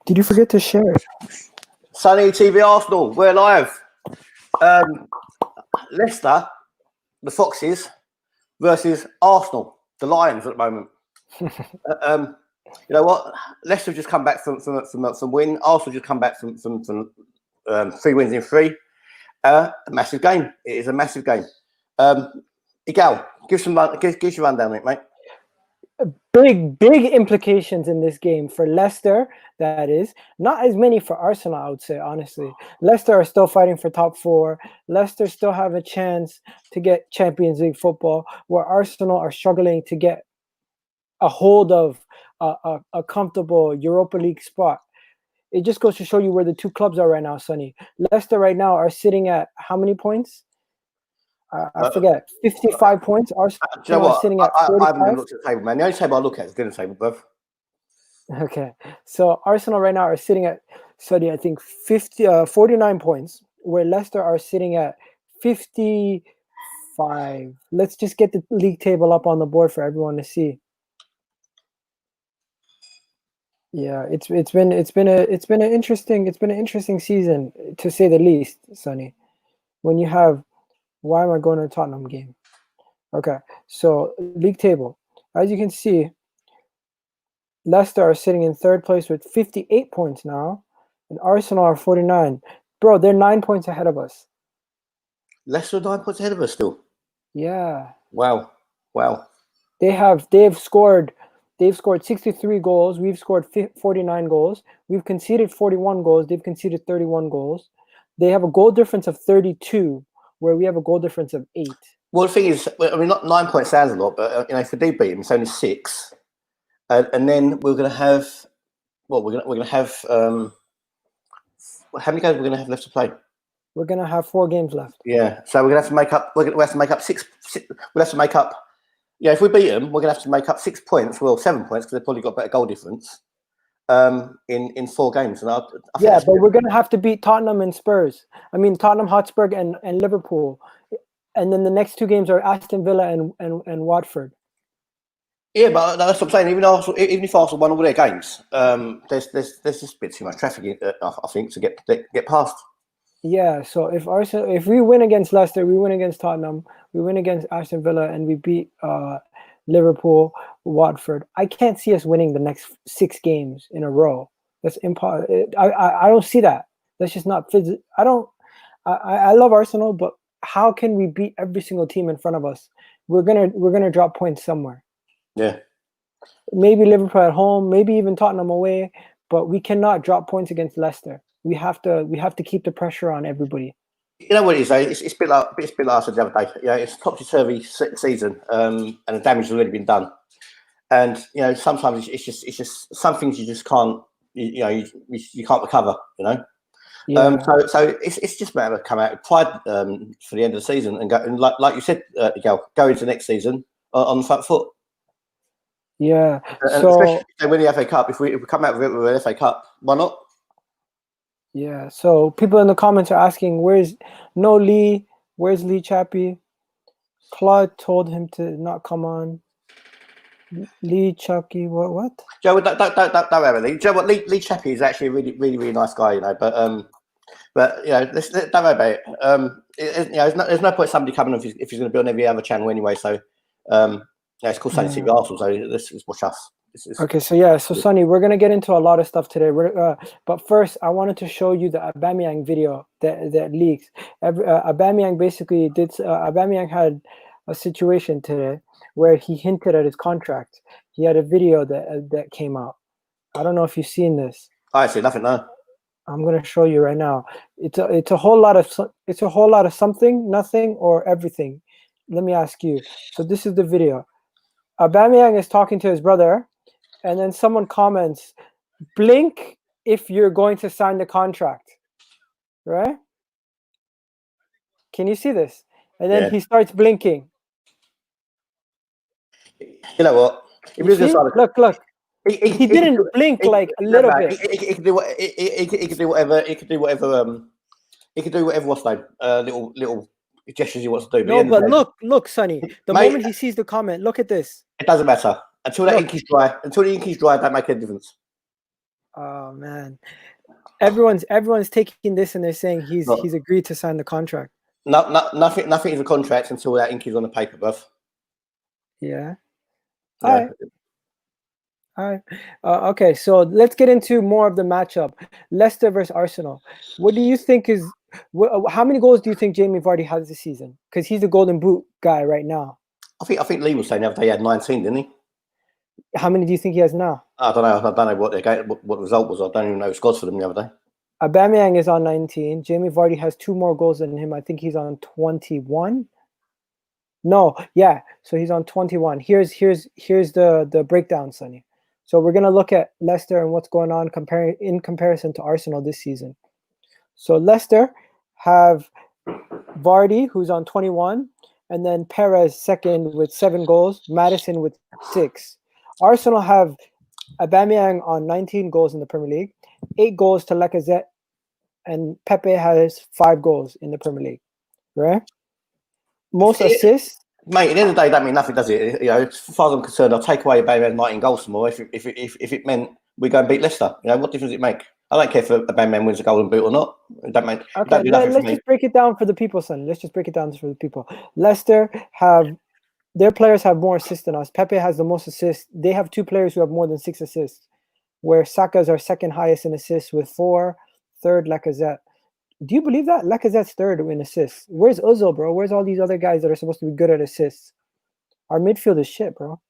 Did you forget to share it? Sunny TV Arsenal, we're live. Leicester, the Foxes, versus Arsenal, the Lions at the moment. You know what? Leicester have just come back from win. Arsenal just come back from 3 wins in 3. A massive game. It is a massive game. Igal, give your rundown, mate. Big implications in this game for Leicester. That is not as many for Arsenal, I would say, honestly. Leicester are still fighting for top 4. Leicester still have a chance to get Champions League football, where Arsenal are struggling to get a hold of a comfortable Europa League spot. It just goes to show you where the two clubs are right now, Sonny. Leicester right now are sitting at how many points? I forget, 55 points. Arsenal are sitting at 45. I haven't even looked at the table, man. The only table I look at is dinner table, bruv. Okay, so Arsenal right now are sitting at, Sonny, I think 49 points, where Leicester are sitting at 55. Let's just get the league table up on the board for everyone to see. Yeah, it's been an interesting season, to say the least, Sonny. When you have, why am I going to a Tottenham game? Okay, so league table. As you can see, Leicester are sitting in 3rd place with 58 points now, and Arsenal are 49. Bro, they're 9 points ahead of us. Leicester are 9 points ahead of us still. Yeah. Wow. They've scored 63 goals. We've scored 49 goals. We've conceded 41 goals. They've conceded 31 goals. They have a goal difference of 32, where we have a goal difference of 8. Well, the thing is, I mean, not 9 points sounds a lot, but if we do beat them, it's only 6, and then we're going to have. Well, we're going to have. How many games we're going to have left to play? We're going to have 4 games left. Yeah, so we're going to have to make up. We'll have to make up 6. We'll have to make up. Yeah, if we beat them, we're going to have to make up 6 points. Well, 7 points, because they've probably got better goal difference. In 4 games, and I but we're going to have to beat Tottenham and Spurs. I mean, Tottenham Hotspur and Liverpool, and then the next 2 games are Aston Villa and Watford. Yeah, but that's what I'm saying. Even if Arsenal won all their games, there's just a bit too much traffic, I think, to get past. Yeah, so if we win against Leicester, we win against Tottenham, we win against Aston Villa, and we beat Liverpool, Watford, I can't see us winning the next 6 games in a row. That's impossible. I don't see that. That's just not physical. I love Arsenal, but how can we beat every single team in front of us? We're gonna drop points somewhere. Yeah. Maybe Liverpool at home, maybe even Tottenham away, but we cannot drop points against Leicester. We have to keep the pressure on everybody. You know what it is, though? It's a bit like I said the other day. Yeah, it's a topsy-turvy season, and the damage has already been done. And sometimes it's just some things you just can't. You can't recover. Yeah. So it's just a matter of coming out with pride for the end of the season and go, and like you said, go into next season on the front foot. Yeah. And especially if they win the FA Cup, if we come out with it with an FA Cup, why not? Yeah. So people in the comments are asking, where's Lee? Where's Lee Chappy? Claude told him to not come on. Lee Chappy, what? Joe, don't worry, Lee. Joe, what Lee Chappy is actually a really, really, really nice guy, But don't worry about it. There's no point somebody coming if he's going to be on every other channel anyway. So it's called Sunny TV Arsenal. So let's watch us. Okay, so Sonny, we're gonna get into a lot of stuff today. But first, I wanted to show you the Aubameyang video that leaks. Aubameyang basically did. Aubameyang had a situation today where he hinted at his contract. He had a video that came out. I don't know if you've seen this. I see nothing. No. I'm gonna show you right now. It's a whole lot of something, nothing, or everything. Let me ask you. So this is the video. Aubameyang is talking to his brother. And then someone comments, blink if you're going to sign the contract, right? Can you see this? And then he starts blinking. You know what? Look. He didn't blink like a little bit. He could do whatever. He could do whatever. What's name? Little gestures he wants to do. No, but look, Sonny. The moment he sees the comment, look at this. It doesn't matter. Until the ink is dry, don't make any difference. Oh man, everyone's taking this and they're saying he's No, agreed to sign the contract. nothing is a contract until that ink is on the paper, bruv. Yeah. All Yeah. right. All right. Okay, so let's get into more of the matchup. Leicester versus Arsenal. What do you think is? How many goals do you think Jamie Vardy has this season? Because he's the Golden Boot guy right now. I think Lee was saying the other day he had 19, didn't he? How many do you think he has now? I don't know what the result was. I don't even know who scored for them the other day. Aubameyang is on 19. Jamie Vardy has 2 more goals than him. I think he's on 21. No, yeah. So he's on 21. Here's the breakdown, Sonny. So we're gonna look at Leicester and what's going on in comparison to Arsenal this season. So Leicester have Vardy, who's on 21, and then Perez second with 7 goals, Maddison with 6. Arsenal have Aubameyang on 19 goals in the Premier League, 8 goals to Lacazette, and Pepe has 5 goals in the Premier League. Right? Most assists. Mate, at the end of the day, that mean nothing, does it? You know, as far as I'm concerned, I'll take away Aubameyang 19 goals some more if it meant we go and beat Leicester. You know, what difference does it make? I don't care if Aubameyang wins a Golden Boot or not. It don't make. Okay, Don't do nothing let's just break it down for the people, son. Let's just break it down for the people. Leicester have their players have more assists than us. Pepe has the most assists. They have 2 players who have more than 6 assists, where Saka is our second highest in assists with 4, third Lacazette. Do you believe that? Lacazette's third in assists. Where's Ozil, bro? Where's all these other guys that are supposed to be good at assists? Our midfield is shit, bro.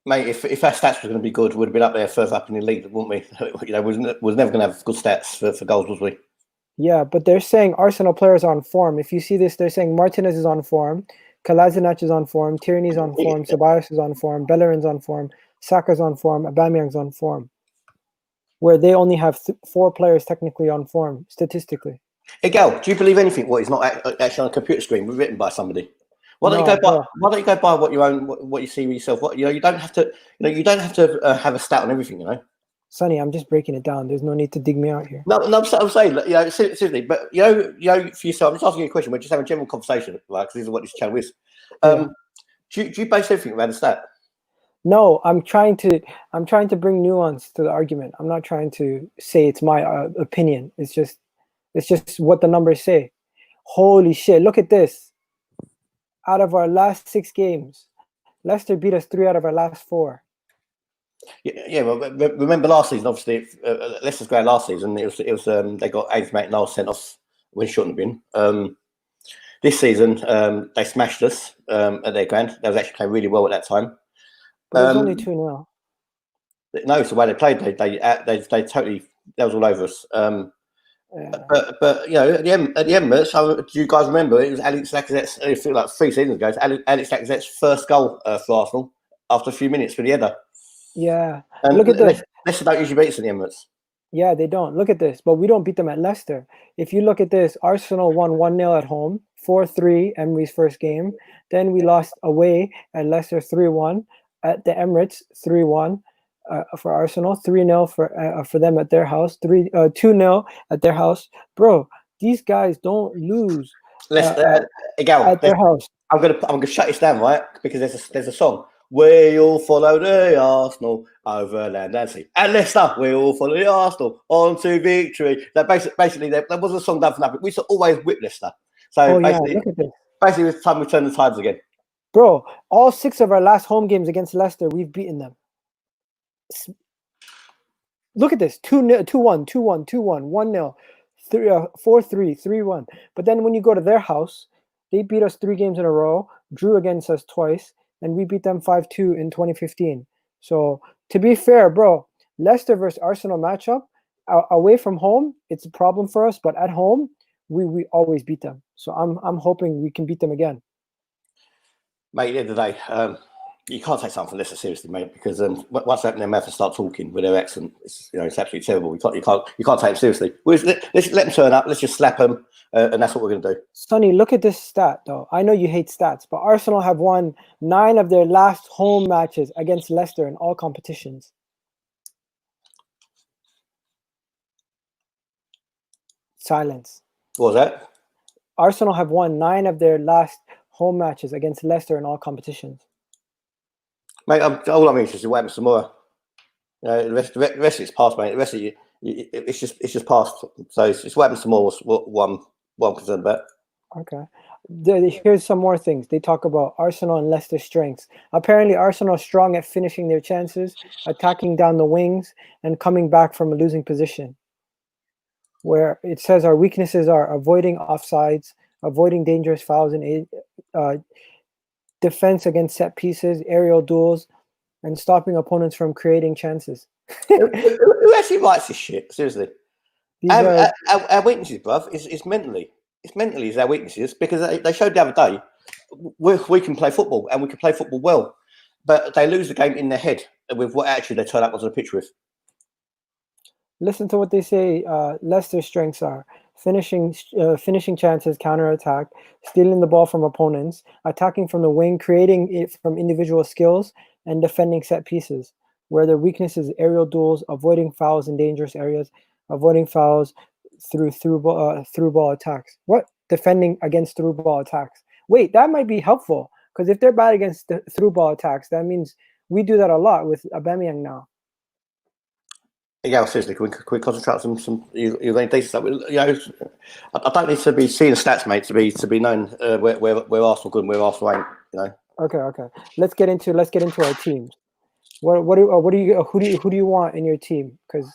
Mate, if our stats were going to be good, we'd have been up there further up in the league, wouldn't we? You know, was never going to have good stats for goals, was we? Yeah, but they're saying Arsenal players are on form. If you see this, they're saying Martinez is on form, Kolasinac is on form, Tierney's on form, Cabellos is on form, Bellerin's on form, Saka's on form, Aubameyang's on form. Where they only have 4 players technically on form, statistically. Hey, Gal, do you believe anything? What is not actually on a computer screen, written by somebody? Why don't you go by what you own, what you see with yourself? What you don't have to, you don't have to have a stat on everything, Sonny, I'm just breaking it down. There's no need to dig me out here. No, I'm saying, seriously, but for yourself, I'm just asking you a question. We're just having a general conversation, right? Because this is what this channel is. Do you base everything around a stat? No, I'm trying to bring nuance to the argument. I'm not trying to say it's my opinion. It's just what the numbers say. Holy shit! Look at this. Out of our last 6 games, Leicester beat us 3 out of our last 4. Yeah. Well, remember last season? Obviously, Leicester's ground last season. It was they got Aids McNall sent off when it shouldn't have been. This season, they smashed us at their ground. They was actually playing really well at that time. But it was only 2-0. No, it's the way they played. They totally, that was all over us. But at the end, do you guys remember? It was Alex Lacazette's. I feel like 3 seasons ago. Alex Lacazette's first goal for Arsenal after a few minutes for the header. Yeah, and look at this. Leicester don't usually beat us in the Emirates. Yeah, they don't. Look at this, but we don't beat them at Leicester. If you look at this, Arsenal won 1-0 at home, 4-3 Emery's first game. Then we lost away at Leicester 3-1. At the Emirates, 3-1 for Arsenal, 3-0 for them at their house, 2-0 at their house. Bro, these guys don't lose at their house. I'm gonna shut this down, right? Because there's a song. We all follow the Arsenal over land and sea. At Leicester, we all follow the Arsenal on to victory. That basically there was a song done for nothing. We used to always whip Leicester. So look at this. Basically, it's time we turn the tides again. Bro, all 6 of our last home games against Leicester, we've beaten them. Look at this. 2-0, 2-1, 2-1, 2-1, 1-0, 4-3, 3-1. But then when you go to their house, they beat us 3 games in a row, drew against us twice, and we beat them 5-2 in 2015. So, to be fair, bro, Leicester versus Arsenal matchup, away from home, it's a problem for us, but at home, we always beat them. So I'm hoping we can beat them again. Mate, at the end of the day, you can't take something Leicester seriously, mate, because once they open their mouth and start talking with their accent, it's absolutely terrible. You can't take them seriously. Let's let them turn up. Let's just slap them, and that's what we're going to do. Sonny, look at this stat, though. I know you hate stats, but Arsenal have won 9 of their last home matches against Leicester in all competitions. Silence. What was that? Arsenal have won 9 of their last home matches against Leicester in all competitions. Mate, all I'm interested in is what happens tomorrow. You know, the rest of it's past, mate. The rest of it's just past. So it's what happens tomorrow. What I'm concerned about. Okay. Here's some more things. They talk about Arsenal and Leicester strengths. Apparently, Arsenal are strong at finishing their chances, attacking down the wings, and coming back from a losing position. Where it says our weaknesses are avoiding offsides, avoiding dangerous fouls, and defense against set pieces, aerial duels, and stopping opponents from creating chances. Who actually writes this shit? Seriously. Our weaknesses, bruv, is mentally. It's mentally is our weaknesses because they showed the other day we can play football and we can play football well, but they lose the game in their head with what attitude they turn up onto the pitch with. Listen to what they say. Leicester's strengths are finishing chances, counter-attack, stealing the ball from opponents, attacking from the wing, creating it from individual skills, and defending set pieces. Where their weakness is aerial duels, avoiding fouls in dangerous areas, avoiding fouls through ball attacks. What? Defending against through ball attacks. Wait, that might be helpful because if they're bad against the through ball attacks, that means we do that a lot with Aubameyang now. Yeah, seriously, can we concentrate on some you decent stuff? You know, I don't need to be seeing stats, mate, to be known where Arsenal good and where Arsenal ain't. You know. Okay. Let's get into our teams. Who do you want in your team? Because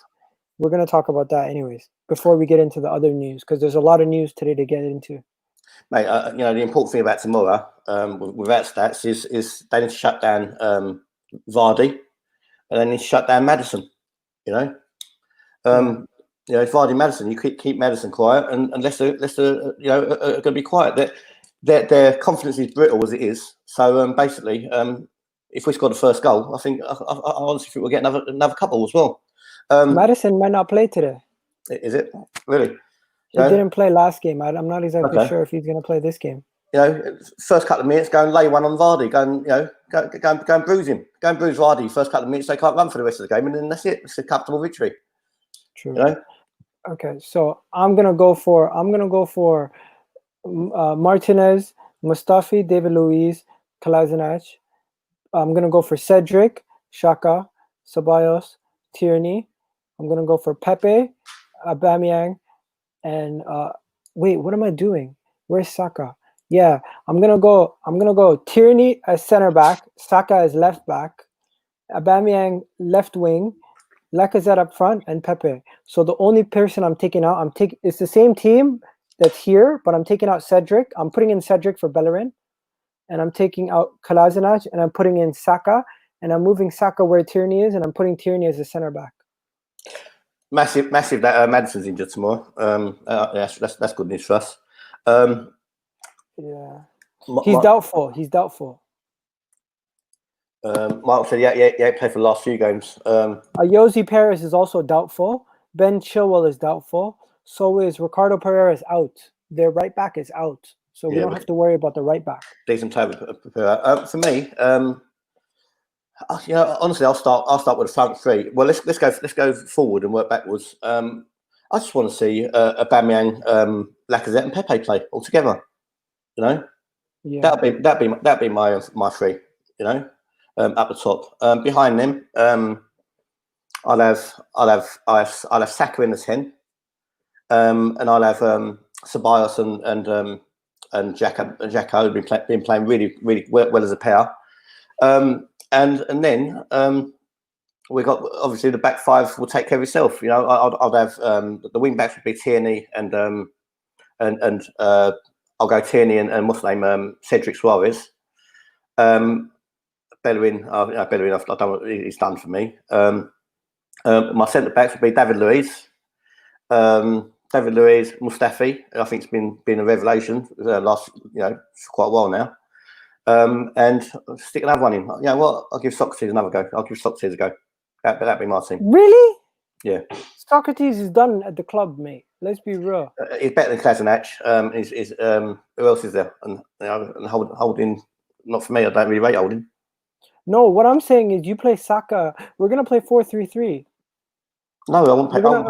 we're gonna talk about that anyways. Before we get into the other news, because there's a lot of news today to get into. Mate, you know the important thing about tomorrow, without stats, is they need to shut down Vardy, and they need to shut down Maddison. You know, it's Vardy, Maddison. You keep Maddison quiet, and Leicester, you know, are going to be quiet. Their confidence is brittle as it is. So basically, if we score the first goal, I honestly think we'll get another couple as well. Maddison might not play today. Is it really? He didn't play last game. I'm not exactly sure if he's going to play this game. You know, first couple of minutes, go and lay one on Vardy. Go and bruise him. Go and bruise Vardy. First couple of minutes, they can't run for the rest of the game, and then that's it. It's a comfortable victory. True. You know? Okay, so I'm gonna go for Martinez, Mustafi, David Luiz, Kolasinac. I'm gonna go for Cedric, Saka, Cabellos, Tierney. I'm gonna go for Pepe, Aubameyang, and wait, what am I doing? Where's Saka? Yeah, I'm gonna go Tierney as center back, Saka as left back, Aubameyang left wing, Lacazette up front, and Pepe. So the only person I'm taking out, it's the same team that's here, but I'm taking out Cedric. I'm putting in Cedric for Bellerin, and I'm taking out Kolasinac, and I'm putting in Saka, and I'm moving Saka where Tierney is, and I'm putting Tierney as a center back. Massive that Maddison's injured tomorrow. That's good news for us. Yeah, he's doubtful. Mark said, yeah, played for the last few games. Yosi Perez is also doubtful. Ben Chilwell is doubtful. So is Ricardo Pereira is out. Their right back is out. So we don't have to worry about the right back. Decent time for me. You know, honestly, I'll start with the front three. Well, let's go forward and work backwards. I just want to see Aubameyang, Lacazette, and Pepe play all together. You know, that'd be my three. You know, up the top. Behind them, I'll have Saka in the 10, and I'll have Ceballos and Jacko been playing really well as a pair. And then we've got obviously the back five will take care of itself. You know, I'll have the wing backs would be Tierney and I'll go Tierney and what's the name, Cedric Suarez. Bellerin, Bellerin, I don't. He's done for me. My centre backs would be David Luiz, Mustafi. I think it's been a revelation last, for quite a while now. And stick another one in. You know what? I'll give Sokratis another go. I'll give Sokratis a go. That'd be my team. Really? Yeah. Sokratis is done at the club, mate. Let's be real. He's better than Kolasinac. Who else is there? And Holding, not for me. I don't really rate Holding. No, what I'm saying is you play Saka. We're gonna play 4-3-3. No, I wouldn't play. We're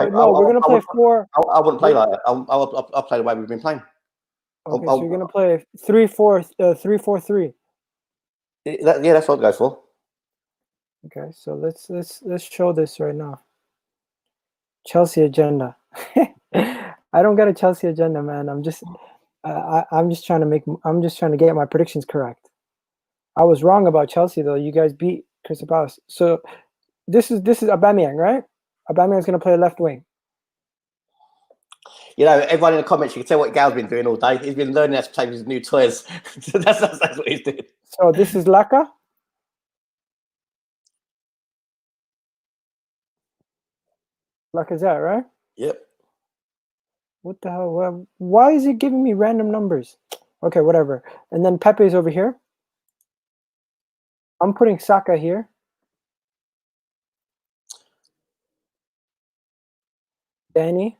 gonna play 4. I wouldn't play like that. I'll play the way we've been playing. Okay, so you're gonna play 3-4-3. Yeah, that's what I'd go for. Okay, so let's show this right now. Chelsea agenda. I don't got a Chelsea agenda, man. I'm just trying to get my predictions correct. I was wrong about Chelsea though. You guys beat Crystal Palace. So this is Aubameyang, right? Aubameyang's gonna play left wing. You know, everyone in the comments, you can tell what Gal's been doing all day. He's been learning how to play with his new toys. So that's what he's doing. So this is Laka. Lacazette, right? Yep. What the hell? Why is it giving me random numbers? Okay, whatever. And then Pepe's over here. I'm putting Saka here. Danny.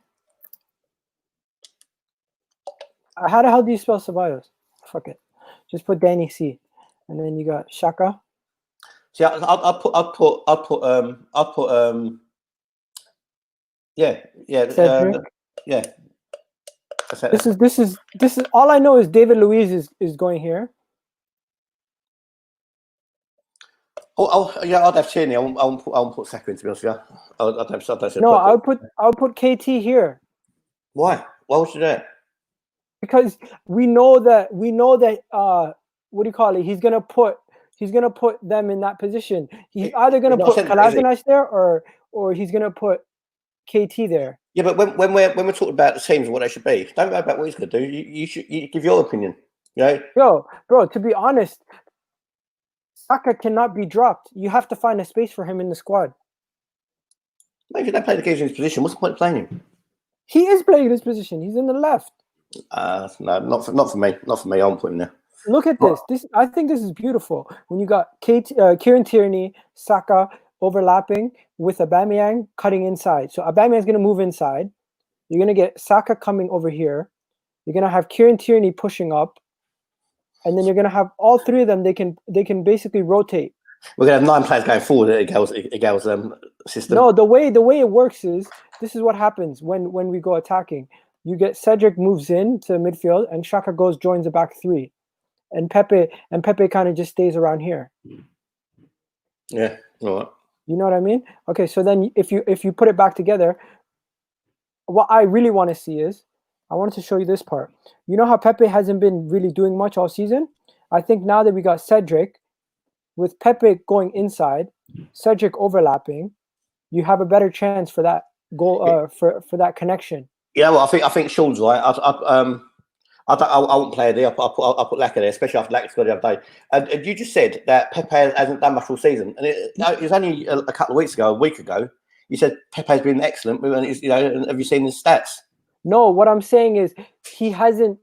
How the hell do you spell Ceballos? Fuck it. Just put Danny C. And then you got Saka. See, I'll put yeah. Yeah. This is all I know is David Luiz is going here. Yeah, I'd have Tierney. I won't put Saka in, to be honest with you. No, I'll put KT here. Why? Why would you do that? Because we know that what do you call it? He's gonna put them in that position. He's either gonna put Kolasinac there or he's gonna put KT there. Yeah, but when we're talking about the teams and what they should be, don't know about what he's gonna do. You should give your opinion. You know? Bro, to be honest, Saka cannot be dropped. You have to find a space for him in the squad. Maybe they play the games in his position. What's the point of playing him? He is playing his position. He's in the left. No, not for me. Not for me. I won't put him there. Look at this. I think this is beautiful. When you got Kieran Tierney, Saka overlapping with Aubameyang cutting inside. So Aubameyang's going to move inside. You're going to get Saka coming over here. You're going to have Kieran Tierney pushing up. And then you're going to have all three of them. They can basically rotate. We're going to have 9 players going forward at Gal's system. No, the way it works is, this is what happens when we go attacking. You get Cedric moves in to midfield, and Saka joins the back three, and Pepe kind of just stays around here. Yeah, all right. You know what I mean? Okay, so then if you put it back together, what I really want to see is, I wanted to show you this part. You know how Pepe hasn't been really doing much all season? I think now that we got Cedric, with Pepe going inside, Cedric overlapping, you have a better chance for that goal, for that connection. Yeah, well, I think Sean's right. I won't play there. I'll put Lacazette there, especially after Lacazette scored the other day. And you just said that Pepe hasn't done much all season, and it was only a couple of weeks ago, a week ago. You said Pepe's been excellent. You know, have you seen his stats? No, what I'm saying is he hasn't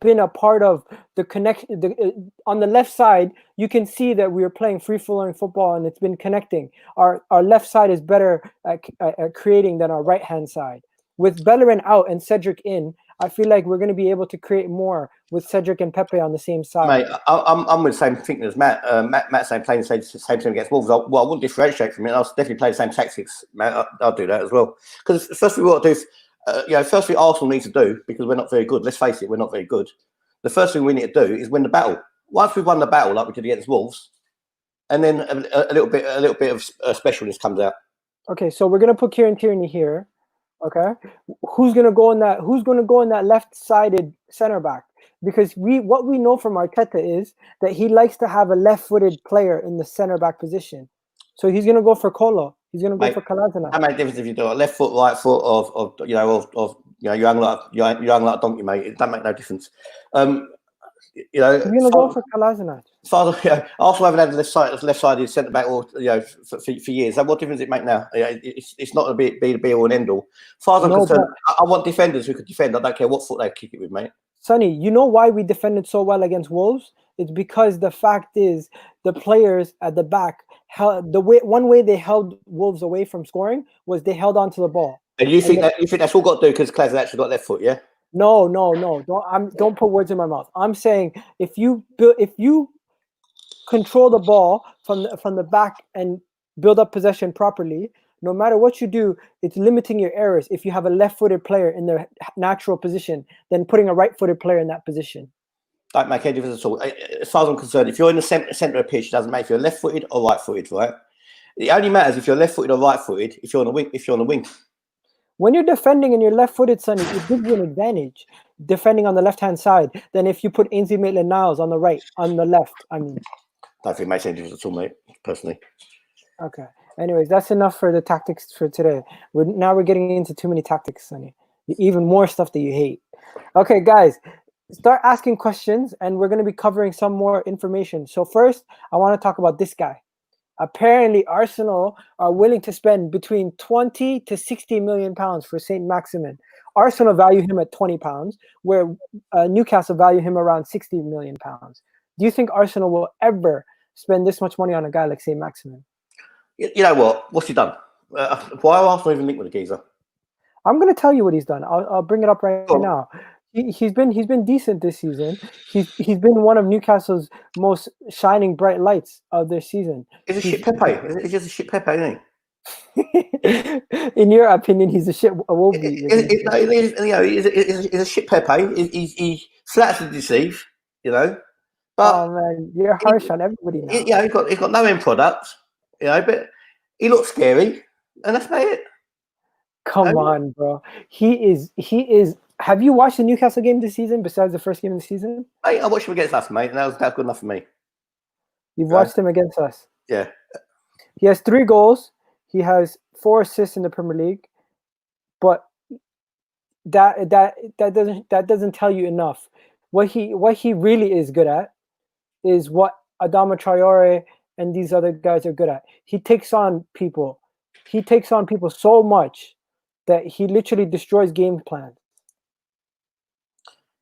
been a part of the connection. On the left side, you can see that we are playing free-flowing football, and it's been connecting. Our left side is better at creating than our right-hand side. With Bellerin out and Cedric in, I feel like we're going to be able to create more with Cedric and Pepe on the same side. Mate, I'm with the same thinking as Matt. Matt's saying playing the same team against Wolves. I wouldn't differentiate from it. I'll definitely play the same tactics, Matt. I'll do that as well. Because firstly, what I do, firstly, Arsenal need to do, because we're not very good. Let's face it, we're not very good. The first thing we need to do is win the battle. Once we've won the battle, like we did against Wolves, and then a little bit of specialness comes out. Okay, so we're going to put Kieran Tierney here. Okay, who's gonna go in that left-sided center back? Because what we know from Arteta is that he likes to have a left-footed player in the center back position. So he's gonna go for Kolo. He's gonna go for Kolasinac. That makes a difference if you do it left foot, right foot, of you're young like a donkey, mate. It doesn't make no difference. He's gonna go for Kolasinac. Arsenal haven't had the left-sided centre back for years. So what difference does it make now? It's not be the be all and end all. As far as I'm concerned, I want defenders who could defend. I don't care what foot they kick it with, mate. Sonny, you know why we defended so well against Wolves? It's because the fact is the players at the back one way they held Wolves away from scoring was they held on to the ball. And you think that's all got to do because Claire's actually got left foot, yeah? No. Don't put words in my mouth. I'm saying if you control the ball from the back and build up possession properly, no matter what you do, it's limiting your errors. If you have a left-footed player in their natural position, then putting a right-footed player in that position. Don't make any difference at all. As far as I'm concerned, if you're in the centre of the pitch, it doesn't matter if you're left-footed or right-footed, right? It only matters if you're left-footed or right-footed. If you're on the wing. When you're defending and you're left-footed, Sonny, it gives you an advantage defending on the left-hand side than if you put Ainsley Maitland-Niles on the left. I mean, I don't think it makes any difference at all, mate. Personally. Okay. Anyways, that's enough for the tactics for today. We're getting into too many tactics, Sonny. Even more stuff that you hate. Okay, guys, start asking questions, and we're going to be covering some more information. So first, I want to talk about this guy. Apparently, Arsenal are willing to spend between 20 to 60 million pounds for Saint Maximin. Arsenal value him at 20 pounds, where Newcastle value him around 60 million pounds. Do you think Arsenal will ever spend this much money on a guy like Saint Maximin? You know what? What's he done? Why are Arsenal even linked with the geezer? I'm going to tell you what he's done. I'll bring it up right now. He's been decent this season. He's been one of Newcastle's most shining bright lights of their season. He's a shit Pepe. He's just a shit Pepe, isn't he? In your opinion, he's a shit Iwobi. He's a shit Pepe. He flatters to deceive, you know. But oh man, you're harsh on everybody now. Yeah, he's got no end product, you know. But he looks scary, and that's about it. Come on, bro. He is. Have you watched the Newcastle game this season besides the first game of the season? Mate, I watched him against us, mate, and that's good enough for me. You've watched him against us? Yeah. He has 3 goals. He has 4 assists in the Premier League, but that doesn't tell you enough. What he really is good at is what Adama Traore and these other guys are good at. He takes on people. He takes on people so much that he literally destroys game plans.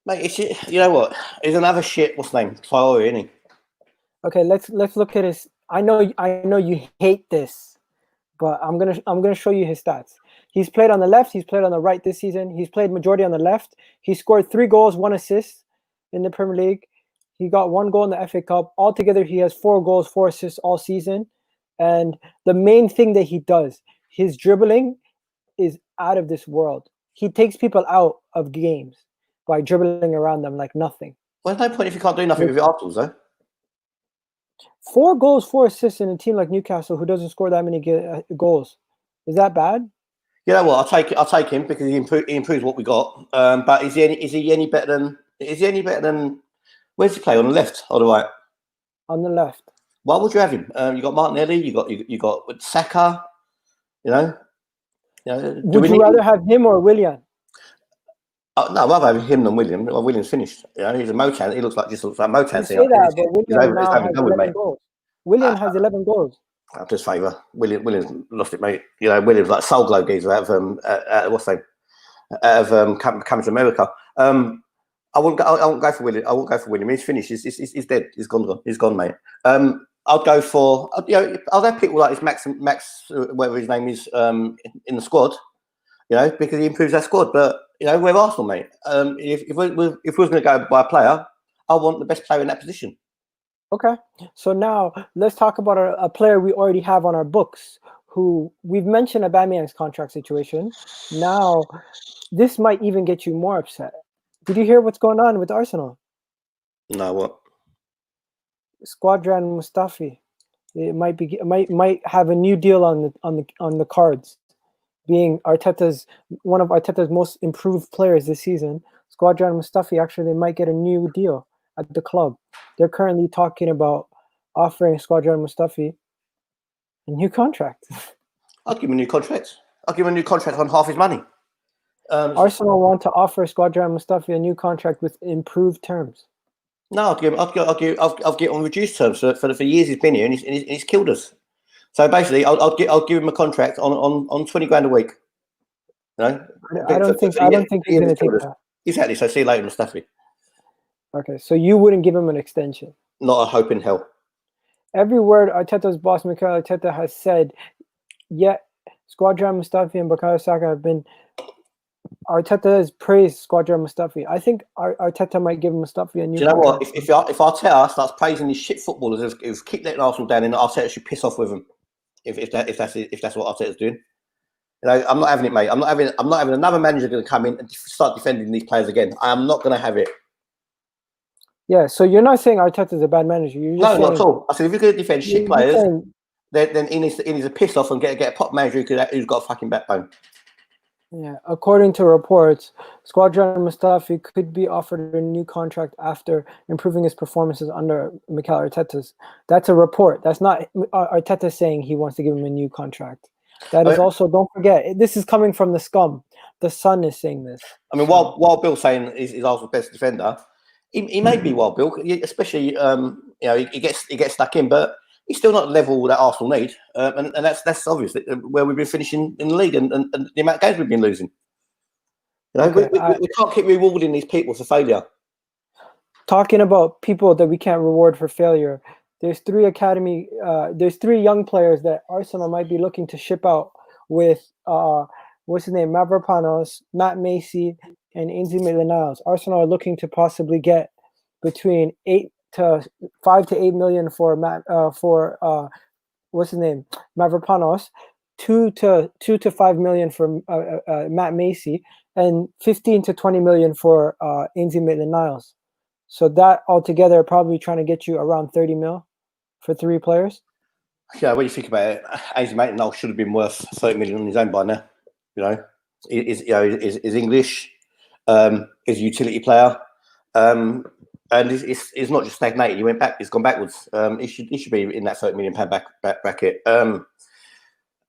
Mate, you know what? He's another shit. What's his name? Traore, isn't he? Okay, let's look at his. I know you hate this, but I'm gonna show you his stats. He's played on the left. He's played on the right this season. He's played majority on the left. He scored 3 goals, 1 assist in the Premier League. He got 1 goal in the FA Cup. Altogether, he has 4 goals, 4 assists all season. And the main thing that he does, his dribbling is out of this world. He takes people out of games by dribbling around them like nothing. Well, there's no point if you can't do nothing with your Arsenal, though. 4 goals, 4 assists in a team like Newcastle who doesn't score that many goals. Is that bad? You know what? I'll take him because he improves what we got. But is he any better than? Where's he play, on the left or the right? On the left. Why would you have him? You got Martinelli. You got Saka. You know. Would you rather have him or William? No, I'd rather have him than William. Well, William's finished. You know, he's a Motan. He looks like Motan. You say that, but William now has 11 goals. William has 11 goals. I'll just favour William's lost it, mate. You know, William's like soul glow geezer out of what's name? Out of coming to America. I won't go for William. I won't go for William. He's finished. He's dead. He's gone, mate. I'd go for I'll have people like this Max, whatever his name is, in the squad. You know, because he improves our squad. But you know, we're Arsenal, mate. If we was going to go by a player, I want the best player in that position. Okay, so now let's talk about a player we already have on our books, who we've mentioned Aubameyang's contract situation. Now, this might even get you more upset. Did you hear what's going on with Arsenal? No, what? Squadron Mustafi. It might have a new deal on the cards, being one of Arteta's most improved players this season. Squadron Mustafi actually might get a new deal at the club. They're currently talking about offering Squadron Mustafi a new contract. I'll give him a new contract. I'll give him a new contract on half his money. Arsenal want to offer Squadron Mustafi a new contract with improved terms. No, I'll give him on reduced terms for years he's been here, and he's killed us. So basically, I'll give him a contract on 20 grand a week. You know? I don't think he's going to take that. Exactly. So see you later, Mustafi. Okay, so you wouldn't give him an extension? Not a hope in hell. Every word Arteta's boss, Mikel Arteta, has said, yet Squadron Mustafi and Bukayo Saka have been... Arteta has praised Squadron Mustafi. I think Arteta might give Mustafi a new... Do you know what? If Arteta starts praising these shit footballers who've keep letting Arsenal down, then Arteta should piss off with them. If that's what Arteta's doing. You know, I'm not having it, mate. I'm not having another manager going to come in and start defending these players again. I am not going to have it. Yeah, so you're not saying Arteta's a bad manager. You're just not at all. I said if you're going to defend shit players, then he needs to piss off and get a pop manager who's got a fucking backbone. Yeah, according to reports, Squadron Mustafi could be offered a new contract after improving his performances under Mikel Arteta's. That's a report. That's not Arteta saying he wants to give him a new contract. That is also, don't forget, this is coming from the scum. The Sun is saying this. I mean, while Bill's saying he's Arsenal's best defender, he may be Wild Bill, especially he gets stuck in, but he's still not the level that Arsenal need, and that's obvious where we've been finishing in the league and the amount of games we've been losing. We can't keep rewarding these people for failure. Talking about people that we can't reward for failure, there's three young players that Arsenal might be looking to ship out with what's his name, Mavropanos, Matt Macy, and Ainsley Maitland-Niles. Arsenal are looking to possibly get between 5 to 8 million for what's his name, Mavropanos, 2 to 5 million for Matt Macy, and 15 to 20 million for Ainsley Maitland-Niles. So that altogether probably trying to get you around 30 mil for 3 players. Yeah, when you think about it, Ainsley Maitland-Niles should have been worth 30 million on his own by now. He's English, is a utility player. And it's not just stagnated. He's gone backwards. He should be in that £30 million bracket.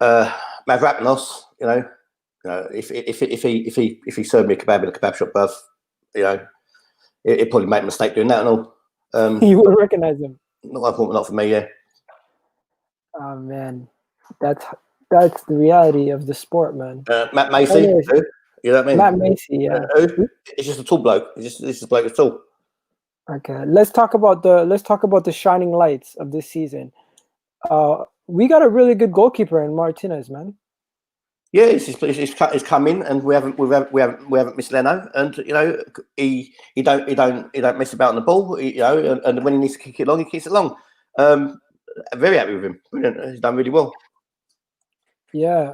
Mavropanos, if he served me a kebab in a kebab shop, bruv, he'd probably make a mistake doing that and all. You would recognize him. Not for me, yeah. Oh man, that's the reality of the sport, man. Matt Macy, you know what I mean? Matt Macy, yeah. It's just a tall bloke. This is a bloke that's tall. Okay, let's talk about the shining lights of this season. We got a really good goalkeeper in Martinez, man. Yeah, he's come in, and we haven't missed Leno, and he don't mess about on the ball, and when he needs to kick it long, he kicks it long. Very happy with him. Brilliant. He's done really well. Yeah,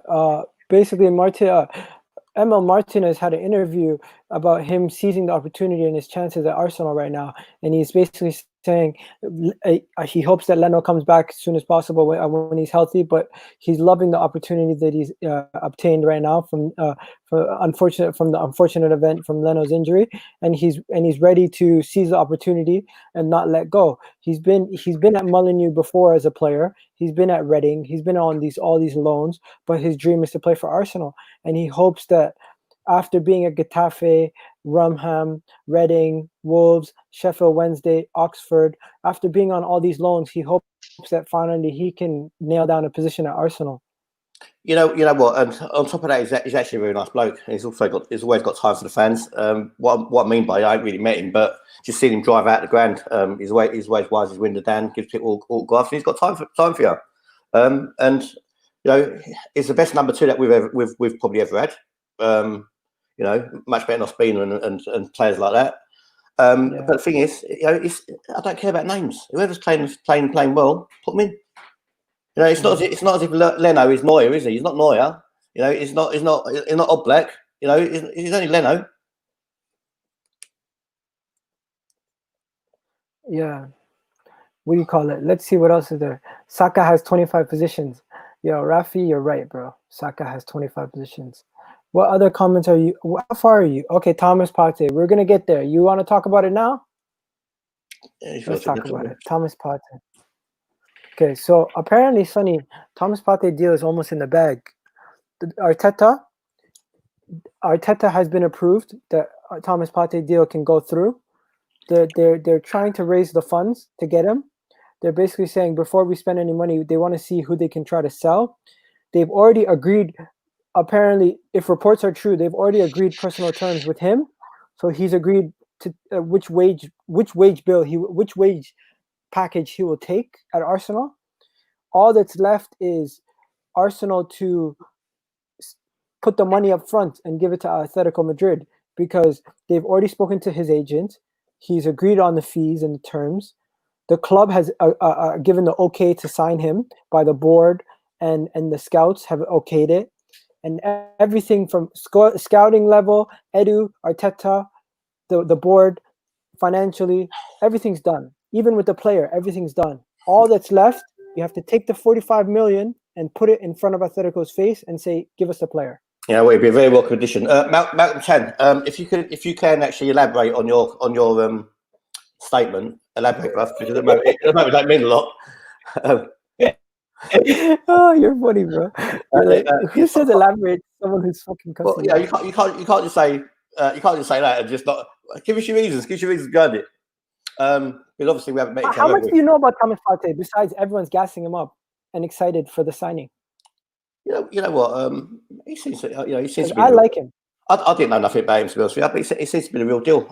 basically, Emil Martinez had an interview about him seizing the opportunity and his chances at Arsenal right now, and he's basically saying he hopes that Leno comes back as soon as possible when he's healthy, but he's loving the opportunity that he's obtained right now from the unfortunate event from Leno's injury, and he's ready to seize the opportunity and not let go. He's been at Molineux before as a player. He's been at Reading. He's been on all these loans, but his dream is to play for Arsenal, and he hopes that after being at Getafe, Rumham, Reading, Wolves, Sheffield Wednesday, Oxford, after being on all these loans, he hopes that finally he can nail down a position at Arsenal. You know what? And on top of that, he's actually a very nice bloke. He's always got time for the fans. What I mean by I ain't really met him, but just seeing him drive out the ground, he's always wise his window down, gives people autographs, and he's got time for you. And it's the best number 2 that we've probably ever had. Much better than Ospina and players like that. But the thing is, I don't care about names. Whoever's playing well, put them in. It's not as if Leno is Neuer, is he? He's not Neuer. He's not Oblak. He's only Leno. Yeah. What do you call it? Let's see what else is there. Saka has 25 positions. Yo, Rafi, you're right, bro. Saka has 25 positions. What other comments are you? How far are you? Okay, Thomas Partey. We're gonna get there. You want to talk about it now? Let's talk about it. Thomas Partey. Okay, so apparently, Sonny, Thomas Partey deal is almost in the bag. Arteta has been approved that Thomas Partey deal can go through. They're trying to raise the funds to get him. They're basically saying before we spend any money, they want to see who they can try to sell. They've already agreed. Apparently, if reports are true, they've already agreed personal terms with him. So he's agreed to which wage package he will take at Arsenal. All that's left is Arsenal to put the money up front and give it to Atletico Madrid, because they've already spoken to his agent. He's agreed on the fees and the terms. The club has given the okay to sign him by the board, and the scouts have okayed it. And everything from scouting level, Edu, Arteta, the board, financially, everything's done. Even with the player, everything's done. All that's left You have to take the 45 million and put it in front of Atletico's face and say, "Give us a player." Yeah, well, it'd be a very welcome addition. Malcolm Chan, if you can actually elaborate on your statement, elaborate, bruv, because at the moment it don't mean a lot. Oh, you're funny, bro. Who says elaborate? Someone who's fucking cussing. Well, yeah, you can't just say that and just not give us your reasons. Give us your reasons behind it. Because obviously we haven't met each other. How much do you know about Thomas Partey besides everyone's gassing him up and excited for the signing? You know what? He seems to be. I like him. I didn't know nothing about him, to be honest with you, but he seems to be the real deal.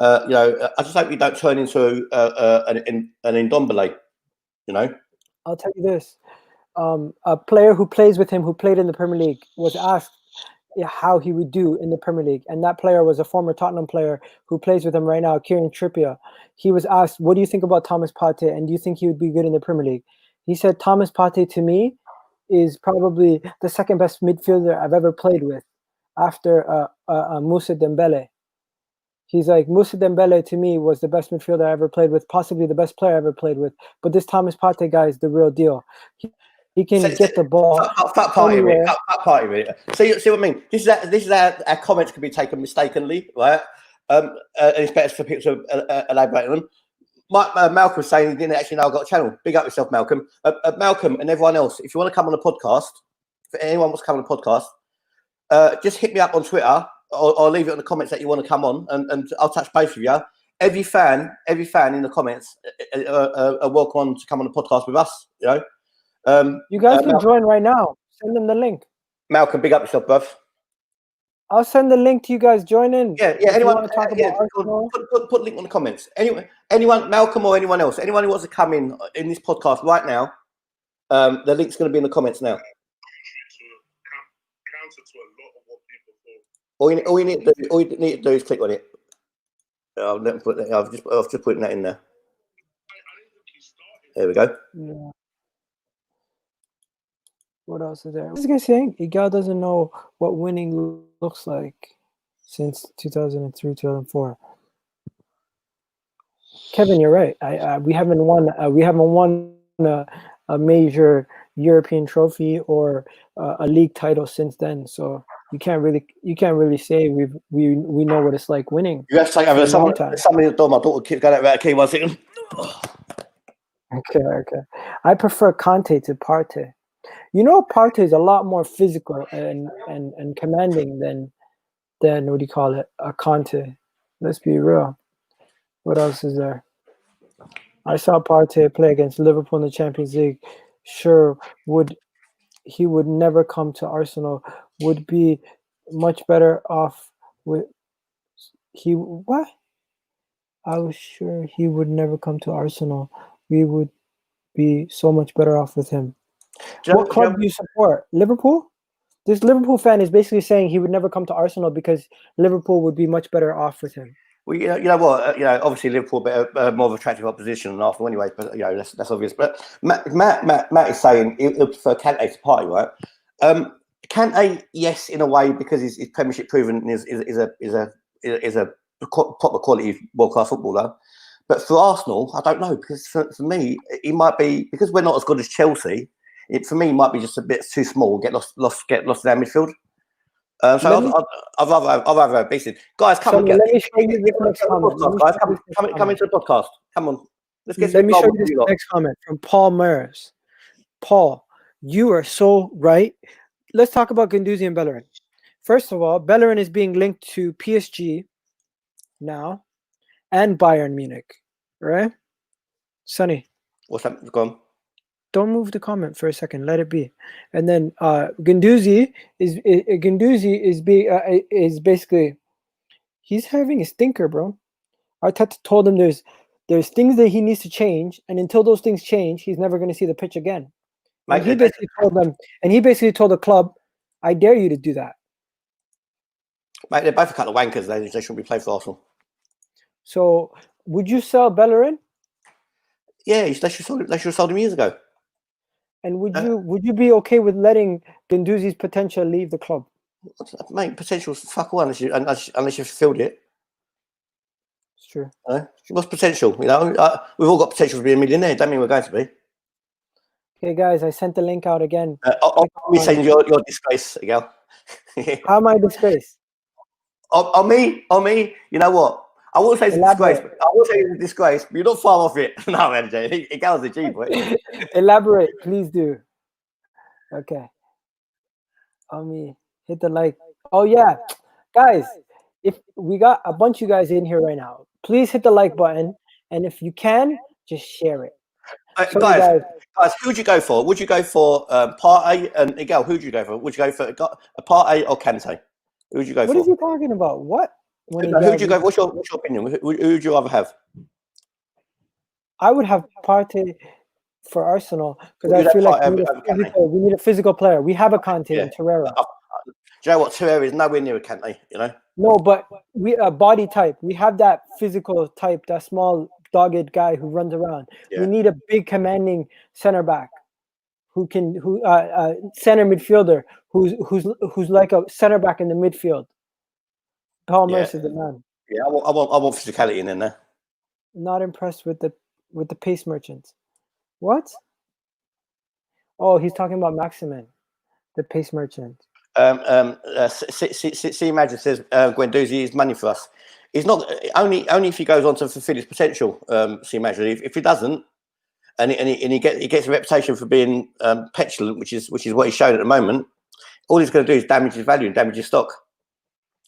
I just hope you don't turn into an Ndombele. You know. I'll tell you this: a player who plays with him, who played in the Premier League, was asked how he would do in the Premier League, and that player was a former Tottenham player who plays with him right now, Kieran Trippier. He was asked, "What do you think about Thomas Partey, and do you think he would be good in the Premier League?" He said, "Thomas Partey to me is probably the second best midfielder I've ever played with, after Moussa Dembele." He's like, Moussa Dembele to me was the best midfielder I ever played with, possibly the best player I ever played with. But this Thomas Partey guy is the real deal. He can get the ball. Fuck Partey, mate. Fuck Partey, mate. See what I mean? This is how our comments can be taken mistakenly, right? And it's better for people to elaborate on them. Malcolm's saying he didn't actually know I got a channel. Big up yourself, Malcolm. Malcolm and everyone else, if you want to come on the podcast, if anyone wants to come on the podcast, just hit me up on Twitter or leave it in the comments that you want to come on, and I'll touch base with you. Every fan in the comments are welcome to come on the podcast with us. You know, you guys can join right now. Send them the link. Malcolm, big up yourself, bruv. I'll send the link to you guys. Join in. Yeah. Anyone talk about put link on the comments. Anyone, Malcolm or anyone else, anyone who wants to come in this podcast right now, the link's going to be in the comments now. Counter to a lot of what people thought. All you need to do is click on it. I've just putting that in there. There we go. Yeah. What else is there? What's this guy saying? Igal doesn't know what winning looks like since 2003, 2004. Kevin, you're right. We haven't won a major European trophy or a league title since then. So you can't really say we know what it's like winning. You have to take over somebody at the door. My daughter keeps going out key 1 second. Okay. I prefer Conte to Partey. You know, Partey is a lot more physical and commanding than what do you call it? A Conte. Let's be real. What else is there? I saw Partey play against Liverpool in the Champions League. Sure, he would never come to Arsenal. Would be much better off with what? I was sure he would never come to Arsenal. We would be so much better off with him. What club do you support? Liverpool? This Liverpool fan is basically saying he would never come to Arsenal because Liverpool would be much better off with him. Well, you know what? Obviously Liverpool better, more of attractive opposition than Arsenal, anyway. But that's obvious. But Matt is saying he'll prefer Kante to Partey, right? Kante, yes, in a way, because his Premiership proven is a proper quality world class footballer. But for Arsenal, I don't know, because for me, he might be, because we're not as good as Chelsea. For me, might be just a bit too small. Get lost in our midfield. So I'd rather have Beasted. Guys, come on, let me show you this next comment. Guys, come into the podcast. Come on, let's get. Let me show you this next comment from Paul Mers. Paul, you are so right. Let's talk about Guendouzi and Bellerin. First of all, Bellerin is being linked to PSG now and Bayern Munich, right? Sonny, what's that? Go on. Don't move the comment for a second. Let it be. And then Guendouzi is basically, he's having a stinker, bro. Arteta told him there's things that he needs to change, and until those things change, he's never going to see the pitch again. And he basically told the club, "I dare you to do that." Mate, they're both a couple of wankers. They shouldn't be playing for Arsenal. So, would you sell Bellerin? Yeah, they should have sold him years ago. And would you be okay with letting Guendouzi's potential leave the club? Mate, potential's fuck all unless you've fulfilled it. It's true. What's potential? We've all got potential to be a millionaire. Don't mean we're going to be. Okay, guys, I sent the link out again. We saying your disgrace, Miguel. How am I disgraced? On me. You know what? I won't say it's a disgrace. But I won't say it's a disgrace. But you're not far off it. No, MJ. It goes the G, boy. Elaborate, please do. Okay. On me, hit the like. Oh yeah, guys. If we got a bunch of you guys in here right now, please hit the like button, and if you can, just share it. Guys, who'd you go for? Would you go for Partey and Miguel? Who'd you go for? Would you go for a Partey or Kante? Who'd you go for? What is he talking about? What? Who'd you go? What's your opinion? Who'd you rather have? I would have Partey for Arsenal because I feel like we need a physical player. We have a Kante and Torreira. Do you know what? Torreira is nowhere near a Kante. You know. No, but we body type. We have that physical type, that small, dogged guy who runs around. Yeah. We need a big, commanding center back center midfielder who's like a center back in the midfield. Paul Mercer is the man. Yeah, I want physicality in there. Not impressed with the pace merchants. What? Oh, he's talking about Maximin, the pace merchant. See, Magic says Guendouzi is money for us. He's not only if he goes on to fulfil his potential. See, Magic. If he doesn't, and he gets a reputation for being petulant, which is what he's shown at the moment. All he's going to do is damage his value and damage his stock.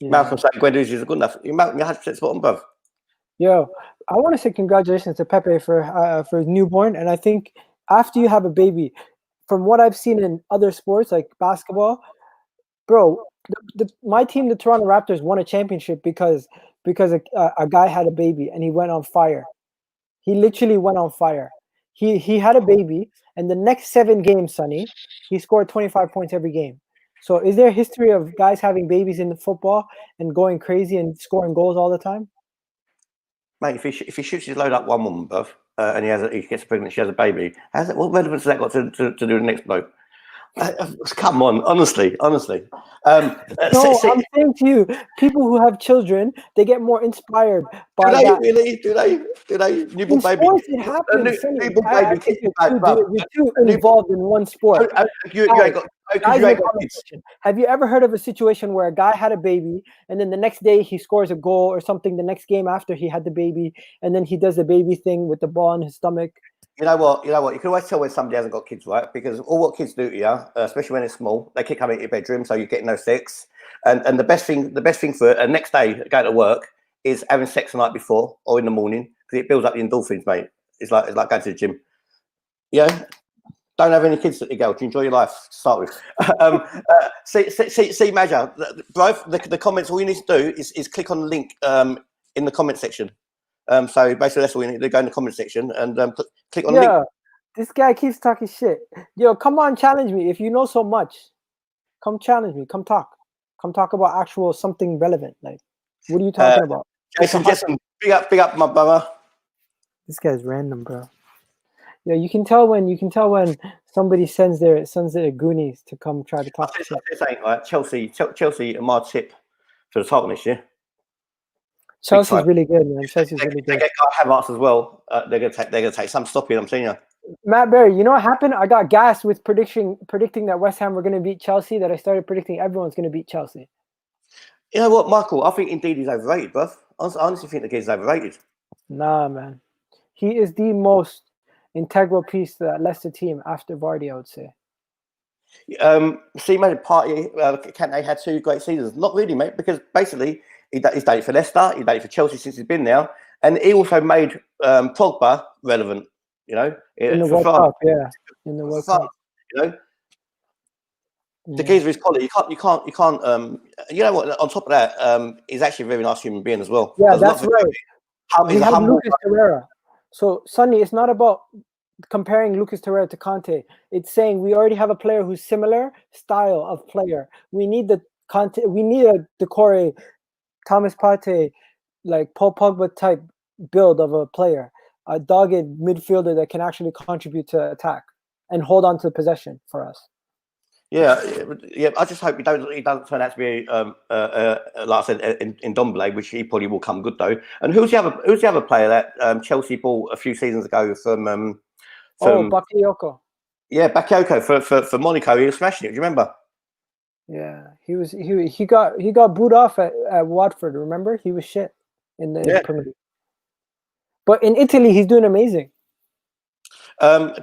Yeah. Malcolm saying Guendouzi is good enough. You're 100% spot on, bruv. Yo, I want to say congratulations to Pepe for his newborn, and I think after you have a baby, from what I've seen in other sports like basketball, bro, my team, the Toronto Raptors, won a championship because a guy had a baby and he went on fire. He literally went on fire. He had a baby, and the next 7 games, Sonny, he scored 25 points every game. So is there a history of guys having babies in the football and going crazy and scoring goals all the time? Mate, if he shoots his load up one woman, bruv, and he gets pregnant, she has a baby, what relevance has that got to do the next bloke? Come on, honestly. I'm saying to you, people who have children, they get more inspired by that. Really? Do they? Newborn baby. It happens. You're too involved in one sport. Have you ever heard of a situation where a guy had a baby and then the next day he scores a goal or something the next game after he had the baby, and then he does the baby thing with the ball in his stomach? You know what? You can always tell when somebody hasn't got kids, right? Because all what kids do to you, especially when it's small, they keep coming into your bedroom, so you're getting no sex. And the best thing for the next day going to work is having sex the night before or in the morning, because it builds up the endorphins, mate. It's like going to the gym. Yeah. Don't have any kids, you go to enjoy your life to start with. See, Major, bro, the comments. All you need to do is click on the link in the comment section. So basically, that's all you need to go in the comment section and click on the link. This guy keeps talking shit. Yo, come on, challenge me. If you know so much, come challenge me. Come talk. Come talk about actual something relevant. Like, what are you talking about? Jason, big up, my brother. This guy's random, bro. Yeah, you can tell when somebody sends their Goonies to come try to talk shit. Right? Chelsea are my tip for the title this year. Chelsea's really good, man. Chelsea's really good. They get Havertz as well. They're gonna take some stopping. I'm telling you. Matt Berry, you know what happened? I got gassed with predicting that West Ham were going to beat Chelsea. That I started predicting everyone's going to beat Chelsea. You know what, Michael? I think indeed he's overrated, bruv. I honestly think the kid's overrated. Nah, man. He is the most integral piece to that Leicester team after Vardy, I would say. See, mate, Kante had 2 great seasons. Not really, mate, because basically he's done it for Leicester, he's done it for Chelsea since he's been there, and he also made Pogba relevant. You know, in the World Cup, in the World Cup. You know, the keys of his quality. You can't. You know what? On top of that, he's actually a very nice human being as well. Yeah, that's right. We have Lucas Torreira. So, Sonny, it's not about comparing Lucas Torreira to Kante. It's saying we already have a player who's similar style of player. We need the Kante. We need a Decore, Thomas Partey, like Paul Pogba type build of a player. A dogged midfielder that can actually contribute to attack and hold on to possession for us. Yeah. I just hope he doesn't turn out to be like I said in Ndombele, which he probably will come good though. And who's the other player that Chelsea bought a few seasons ago from Bakayoko. Yeah, Bakayoko for Monaco, he was smashing it. Do you remember? Yeah, he got booed off at Watford. Remember, he was shit in the Premier League. But in Italy, he's doing amazing.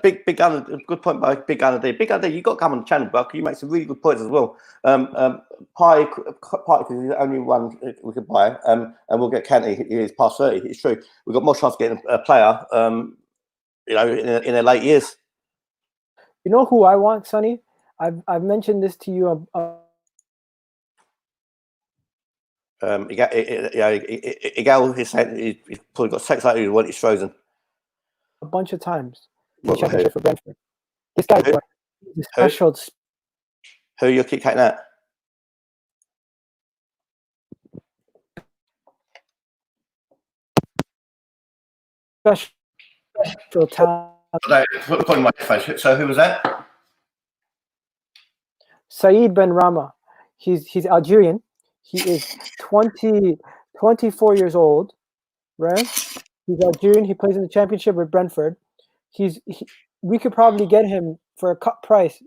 Big Gunner, good point by Big Gunner D. Big Gunner D, you got to come on the channel, Buck. You make some really good points as well. Partey, because he's the only one we could buy, and we'll get Kante. He's past 30. It's true. We've got more chance of getting a player, you know, in their late years. You know who I want, Sonny? I've mentioned this to you. Igal, he's probably got sex like when he's frozen. A bunch of times. The championship for Brentford. This guy is special. Who you keep cutting out? Special talent. Putting my face. So who was that? Saïd Benrahma. He's Algerian. He is 24 years old, right? He's Algerian. He plays in the championship with Brentford. We could probably get him for a cut price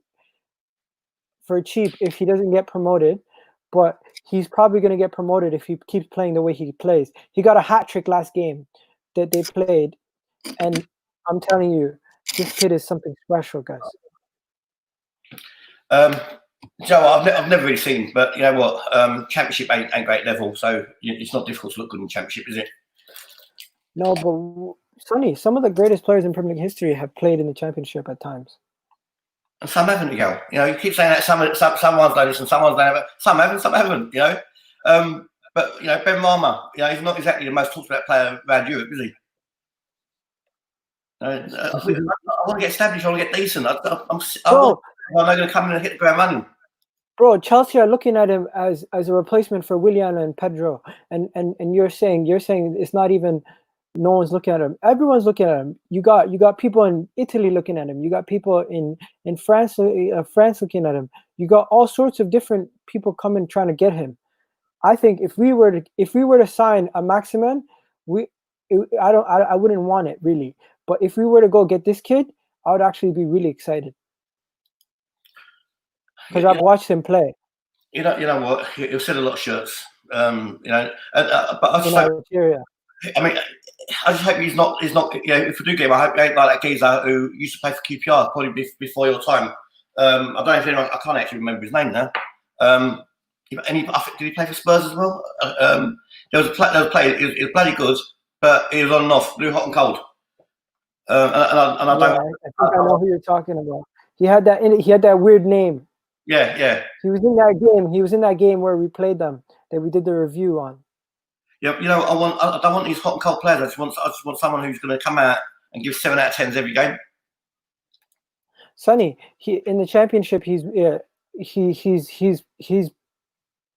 for cheap if he doesn't get promoted, but he's probably going to get promoted if he keeps playing the way he plays. He got a hat trick last game that they played, and I'm telling you, this kid is something special, guys. Joe, I've never really seen, but you know what? Championship ain't great level, so it's not difficult to look good in Championship, is it? No, but Sonny, some of the greatest players in Premier League history have played in the Championship at times. And some haven't, Miguel. You know, you keep saying that someone's done this and someone's done it, some haven't, you know. But, you know, Benrahma, you know, he's not exactly the most talked about player around Europe, is he? I want to get established, I want to get decent. I'm not going to come in and hit the ground running. Bro, Chelsea are looking at him as a replacement for Willian and Pedro. And you're saying it's not even, no one's looking at him. Everyone's looking at him. You got people in Italy looking at him. You got people in France looking at him. You got all sorts of different people coming trying to get him. I think if we were to sign a Maximin, I wouldn't want it really. But if we were to go get this kid, I would actually be really excited because I've watched him play. You know what? He'll sell a lot of shirts. You know, but I just hope, I mean, I just hope he's not. You know, if we do get him, I hope he ain't like that geezer who used to play for QPR probably before your time. I don't know if anyone. I can't actually remember his name now. Did he play for Spurs as well? There was a player. He was bloody good, but he was on and off, blew hot and cold. I don't. I think I know who you're talking about. He had that weird name. Yeah. He was in that game. He was in that game where we played them that we did the review on. Yeah, you know, I don't want these hot and cold players. I just want someone who's going to come out and give 7 out of 10s every game. Sonny, in the Championship, he's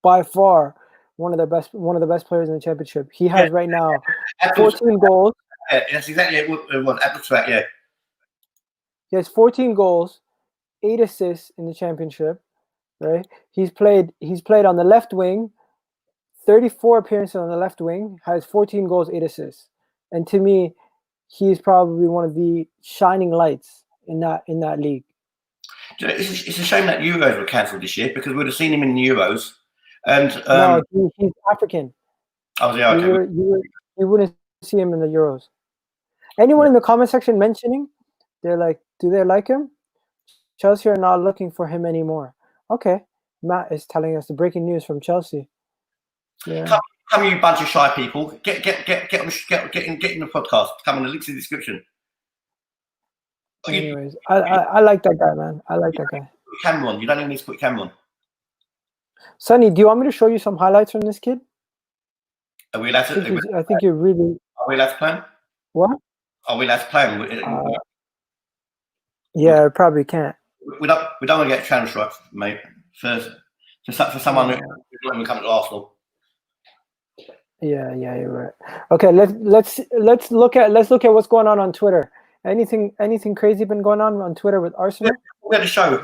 by far one of the best players in the Championship. He has right now 14 goals. Yeah, that's exactly what Apple's about. Yeah, he has 14 goals, 8 assists in the Championship. Right, he's played on the left wing, 34 appearances on the left wing, has 14 goals, 8 assists, and to me, he's probably one of the shining lights in that league. It's a shame that Euros were cancelled this year because we'd have seen him in the Euros. And no, he's African. Oh, yeah, okay. You wouldn't see him in the Euros. Anyone in the comment section mentioning, they're like, do they like him? Chelsea are not looking for him anymore. Okay, Matt is telling us the breaking news from Chelsea. Yeah. Come you bunch of shy people. Get in the podcast. Come on, the link's in the description. Anyways, I like that guy, man. I like that guy. Put your camera on. You don't even need to put your camera on. Sonny, do you want me to show you some highlights from this kid? Are we allowed to? I think you're really. Are we allowed to play him? What? Are we allowed to play him? Yeah, I probably can't. We don't want to get channel strikes, mate. For someone who's not even coming to Arsenal. Yeah, you're right. Okay, let's look at what's going on Twitter. Anything crazy been going on Twitter with Arsenal? We had a show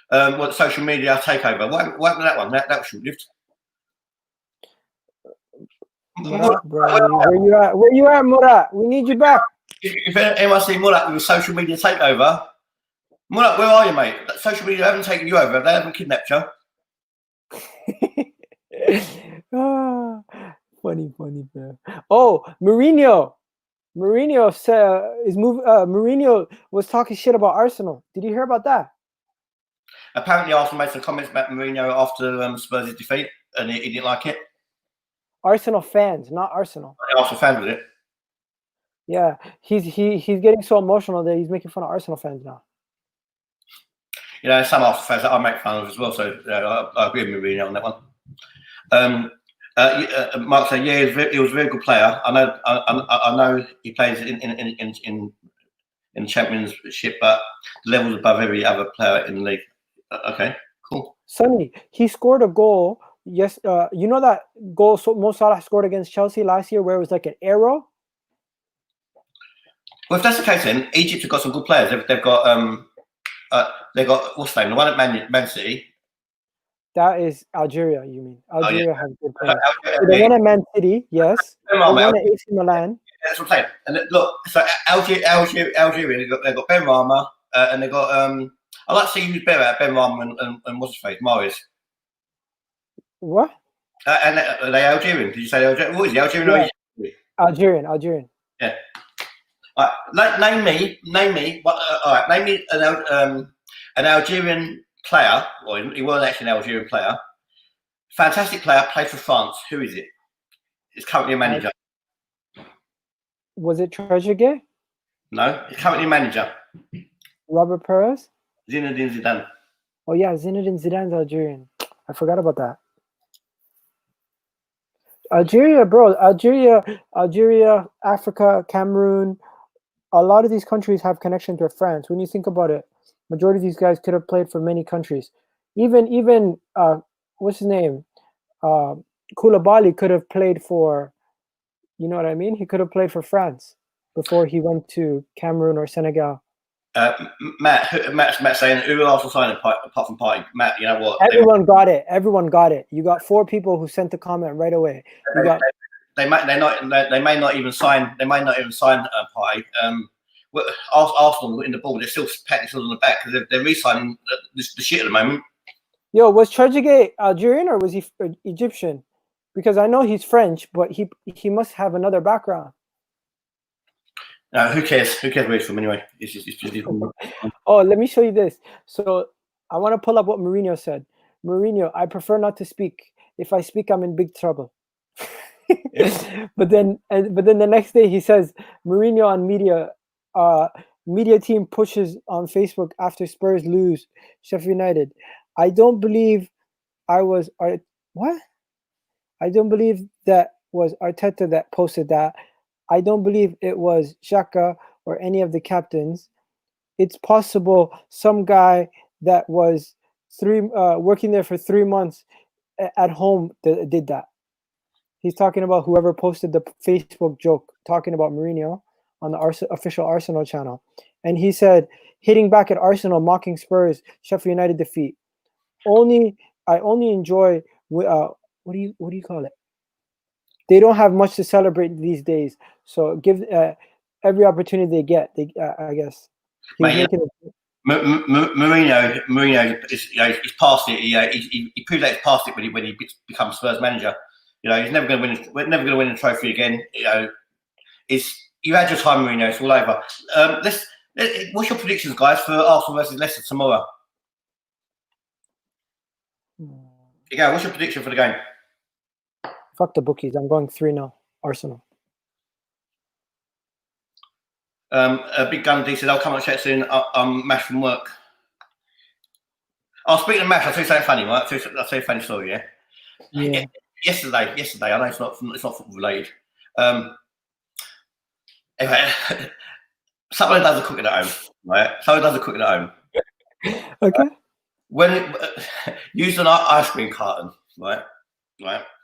what social media takeover. What happened to that one? That was short-lived. Murat, bro, where you at, Murat? We need you back. if anyone see Willock with a social media takeover, Willock, where are you, mate? Social media haven't taken you over. They haven't kidnapped you. Funny, bro. Oh, Mourinho Mourinho was talking shit about Arsenal. Did you hear about that? Apparently, Arsenal made some comments about Mourinho after Spurs' defeat, and he didn't like it. Arsenal fans, not Arsenal. Arsenal fans with it. Yeah, he's getting so emotional that he's making fun of Arsenal fans now. You know, some Arsenal fans that I make fun of as well. So I agree with Mourinho on that one. Mark said, "Yeah, he was a very good player. I know he plays in the Championship, but the level's above every other player in the league." Okay, cool. Sonny, he scored a goal. Yes, you know that goal Mo Salah scored against Chelsea last year, where it was like an arrow. Well, if that's the case, then Egypt have got some good players. They've got what's the name? The one at Man City. That is Algeria. You mean Algeria has good players? Algeria, the one at Man City, yes. The one at AC Milan. Yeah, that's what I'm saying. And look, so Algeria, they've got Ben Rama, and they've got I like to see who's better at Ben Rama and what's his face, Mahrez. What? And are they Algerian? Did you say Algerian? What is he? Algerian? Yeah. Or Algerian. Yeah. Name me. What? All right. Name me an Algerian player. Well, he wasn't actually an Algerian player. Fantastic player. Played for France. Who is it? He's currently a manager. Was it Trezeguet? No, he's currently a manager. Robert Perez? Zinedine Zidane. Oh yeah, Zinedine Zidane's Algerian. I forgot about that. Algeria, bro. Algeria, Africa, Cameroon. A lot of these countries have connections with France. When you think about it, majority of these guys could have played for many countries. Even what's his name? Koulibaly could have played for, you know what I mean? He could have played for France before he went to Cameroon or Senegal. Matt's saying who else will sign apart from Partey? Matt, you know what? Everyone got it. You got 4 people who sent the comment right away. They may not even sign Partey. Arsenal in the ball, they're still patting on the back because they're re-signing the shit at the moment. Yo, was Trezeguet Algerian or was he Egyptian? Because I know he's French, but he must have another background. No, who cares? Who cares where he's from anyway? It's just Oh, let me show you this. So I want to pull up what Mourinho said. Mourinho, I prefer not to speak. If I speak, I'm in big trouble. But then the next day he says Mourinho on media team pushes on Facebook after Spurs lose Sheffield United. I don't believe that was Arteta that posted that. I don't believe it was Saka or any of the captains. It's possible some guy that was working there for 3 months at home did that. He's talking about whoever posted the Facebook joke talking about Mourinho on the official Arsenal channel. And he said, hitting back at Arsenal, mocking Spurs, Sheffield United defeat. I only enjoy, what do you call it? They don't have much to celebrate these days. So give every opportunity they get, I guess. Mourinho he's past it. He proved that he's past it when he becomes Spurs manager. You know, he's never going to win a trophy again. You know, you had your time, Mourinho. It's all over. What's your predictions, guys, for Arsenal versus Leicester tomorrow? Yeah, what's your prediction for the game? Fuck the bookies. I'm going 3-0 Arsenal. A big gun D said, I'll come on chat soon. I'm Mash from work. Oh, speaking of Mash, I'll tell you something funny, right? I'll tell you a funny story, yeah? Yeah. Yesterday, I know it's not football related. Anyway, someone does the cooking at home, right? Okay. When used an ice cream carton, right?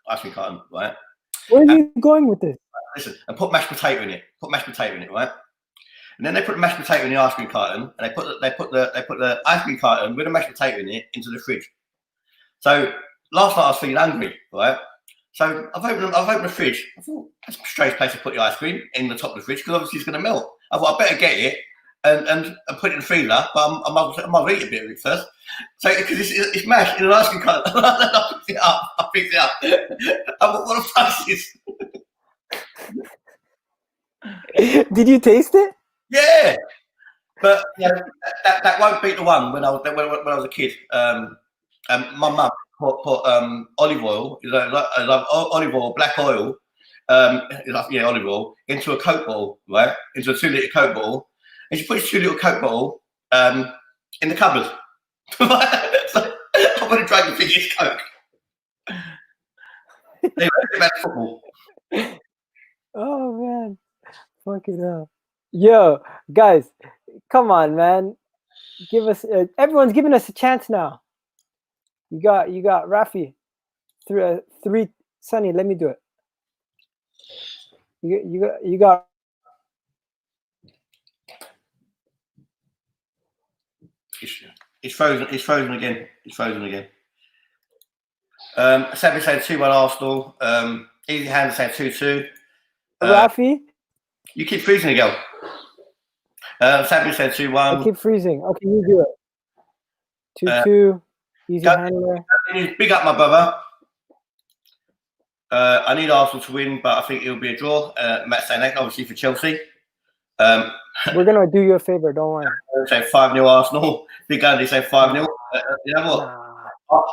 Ice cream carton, right? Where are you going with this? Listen, and put mashed potato in it. Right? And then they put the mashed potato in the ice cream carton, and they put the ice cream carton with the mashed potato in it into the fridge. So last night I was feeling hungry, right? So I've opened the fridge. I thought that's a strange place to put the ice cream in the top of the fridge because obviously it's going to melt. I thought I better get it and put it in the freezer, but I might eat a bit of it first. So because it's mashed in an ice cream cone, I picked it up. I thought, what the fuck is this? Did you taste it? Yeah, but that won't beat the one when I was a kid. My mum put olive oil, like olive oil, black oil, olive oil into a Coke bottle, right? Into a 2-litre Coke bottle, and she put this 2-litre Coke bottle in the cupboard. So I would have drank the biggest Coke. Anyway, back to football. Oh man, fucking hell! Yo, guys, come on, man. Give us. Everyone's giving us a chance now. You got Rafi. Three. Sonny, let me do it. You got. It's frozen. It's frozen again. It's frozen again. Sabby said 2-1 Arsenal. Easy Hand said 2-2. Rafi? You keep freezing again. Sabby said 2-1. I keep freezing. Okay, you do it. 2-2. Easy handler. Big up, my brother. I need Arsenal to win, but I think it'll be a draw. Matt saying that, obviously, for Chelsea. We're going to do you a favor, don't worry. Say 5-0 Arsenal. Big Andy say 5-0. You know what?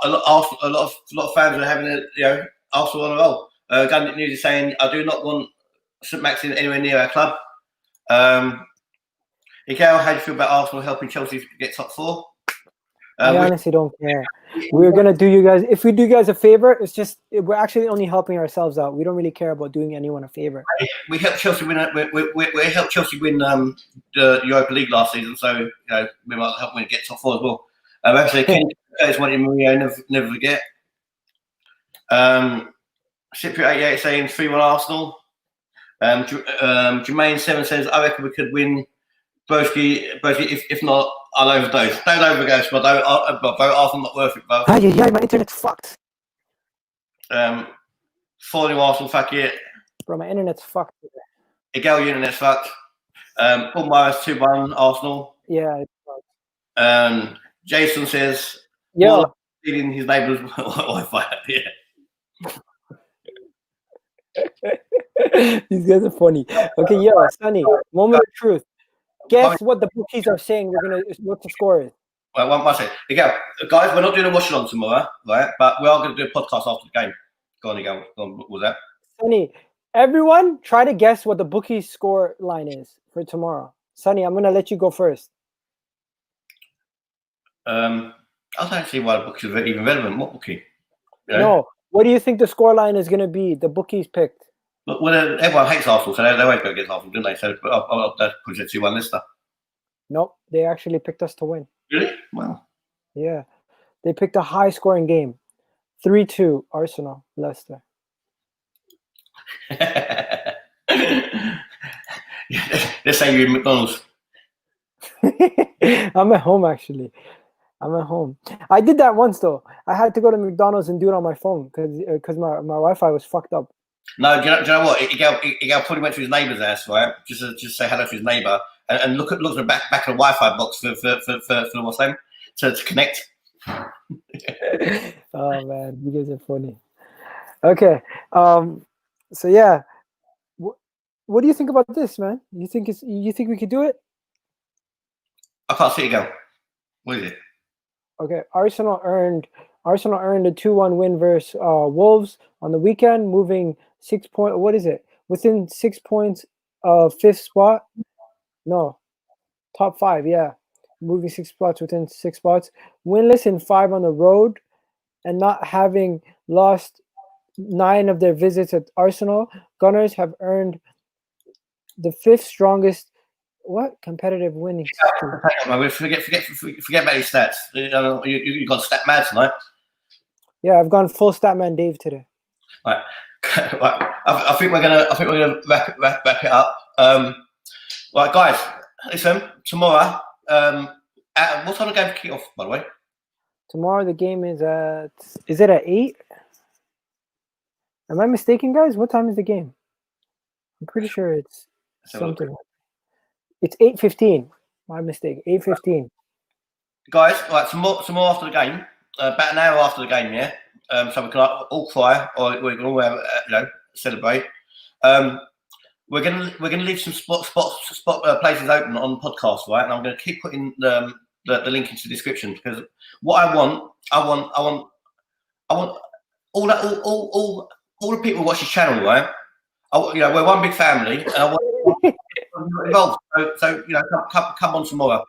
A lot of fans are having Arsenal on a roll. Gandhi News is saying, I do not want St. Maximin anywhere near our club. Miguel, how do you feel about Arsenal helping Chelsea get top 4? I honestly don't care. We're going to do you guys, if we do you guys a favor, it's just, we're actually only helping ourselves out. We don't really care about doing anyone a favor. We helped Chelsea win. We helped Chelsea win the Europa League last season, so we might help them get top 4 as well. Actually, Ken is wanting Mourinho, never forget. Cypriot88 saying 3-1 Arsenal. Jermaine 7 says, I reckon we could win. Broski, if not, I'll overdose. Don't overdose, but Arsenal not worth it, bro. Yeah, my internet's fucked. 4-0 Arsenal, fuck it. Bro, my internet's fucked. Miguel, your internet's fucked. Paul Myers 2-1 Arsenal. Yeah, it's fucked. Jason says, yo, stealing his neighbour's Wi-Fi. Yeah. These guys are funny. Okay, yo, Sonny, moment of truth. Guess what the bookies are saying. What the score is. Well, one second. Again, guys, we're not doing a wash along tomorrow, right? But we are going to do a podcast after the game. Go on. What was that? Sonny, everyone, try to guess what the bookie score line is for tomorrow. Sonny, I'm going to let you go first. I don't see why the bookies are even relevant. What bookie? No. What do you think the score line is going to be? The bookies picked. Well, everyone hates Arsenal, so they always go against Arsenal, didn't they? So I'll push it 2-1 Leicester. Nope, they actually picked us to win. Really? Wow. Yeah, they picked a high-scoring game, 3-2 Arsenal Leicester. Let's say you're in McDonald's. I'm at home actually. I did that once though. I had to go to McDonald's and do it on my phone because my Wi-Fi was fucked up. No, do you know what? Miguel probably went to his neighbour's house, right? Just say hello to his neighbour and look at the back of the Wi-Fi box for what's name to connect. Oh man, you guys are funny. Okay, so yeah, what do you think about this, man? You think we could do it? I can't see it go. What is it? Okay, Arsenal earned a 2-1 win versus Wolves on the weekend, moving 6 points. What is it? Within 6 points of 5th spot? No, top 5. Yeah, moving 6 spots within 6 spots. Winless in 5 on the road, and not having lost 9 of their visits at Arsenal. Gunners have earned the 5th strongest. What competitive winning? Forget about your stats. You got stat mad tonight. Yeah, I've gone full Statman Dave today. Right. I think we're gonna wrap it up. Right, guys. Listen, tomorrow. What time the game kick off? By the way, tomorrow the game is at. Is it at 8? Am I mistaken, guys? What time is the game? I'm pretty sure it's something. It's 8:15. My mistake. 8:15. Guys, right, some more after the game. About an hour after the game, yeah. So we can all cry, or we can all celebrate. We're gonna leave some spot places open on the podcast, right? And I'm gonna keep putting the link into the description, because what I want all the people who watch this channel, right? We're one big family, and I want involved. So come on tomorrow.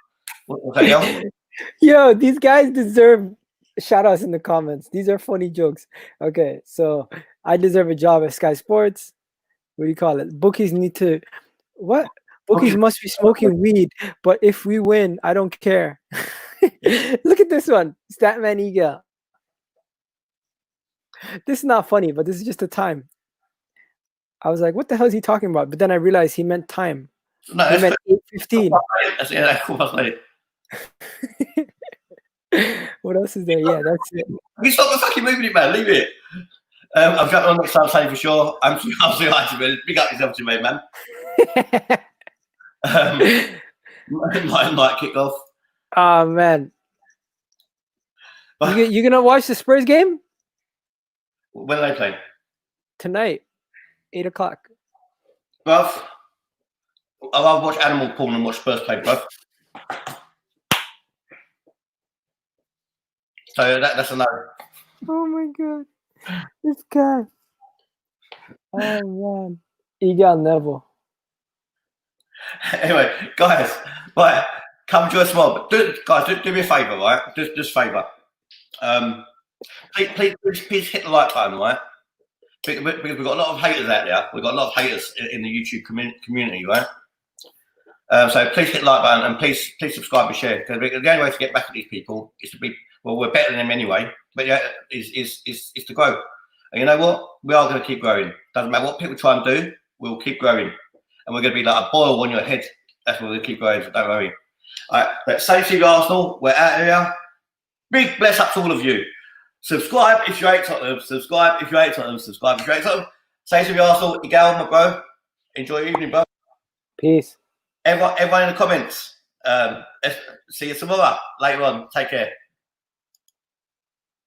Yo, these guys deserve shout outs in the comments. These are funny jokes. Okay, so I deserve a job at Sky Sports. What do you call it? Bookies need to what? Bookies must be smoking weed, but if we win, I don't care. Look at this one, Statman Eagle. This is not funny, but this is just the time. I was like, what the hell is he talking about? But then I realized he meant time. No, he meant 8:15. What else is there? Yeah, that's it. You stop the fucking moving it, man. Leave it. I'm jumping on next time, saying for sure. I'm so hyped, man. Big up yourself to me, man. Night kick off. Oh man, you gonna watch the Spurs game? When are they playing? Tonight, 8 o'clock. Bruv, I'll watch animal porn and watch Spurs play, bruv. So that's a no. Oh my god, this guy. Oh man, Eagle Neville. Anyway, guys, right, come to us more. Guys, do me a favour, right? Just favour. Please hit the like button, right? Because we've got a lot of haters out there. We've got a lot of haters in the YouTube community, right? So please hit the like button and please subscribe and share. Because the only way to get back at these people is to be, well, we're better than them anyway, but yeah, is to grow. And you know what? We are going to keep growing. Doesn't matter what people try and do, we'll keep growing. And we're going to be like a boil on your head. That's what we're going to keep growing, so don't worry. All right, but safe to you, Arsenal. We're out of here. Big bless up to all of you. Subscribe if you hate Tottenham. Subscribe if you hate Tottenham. Subscribe if you hate Tottenham. Safe to you, Arsenal. Igal, my bro. Enjoy your evening, bro. Peace. Everyone in the comments. See you tomorrow. Later on. Take care.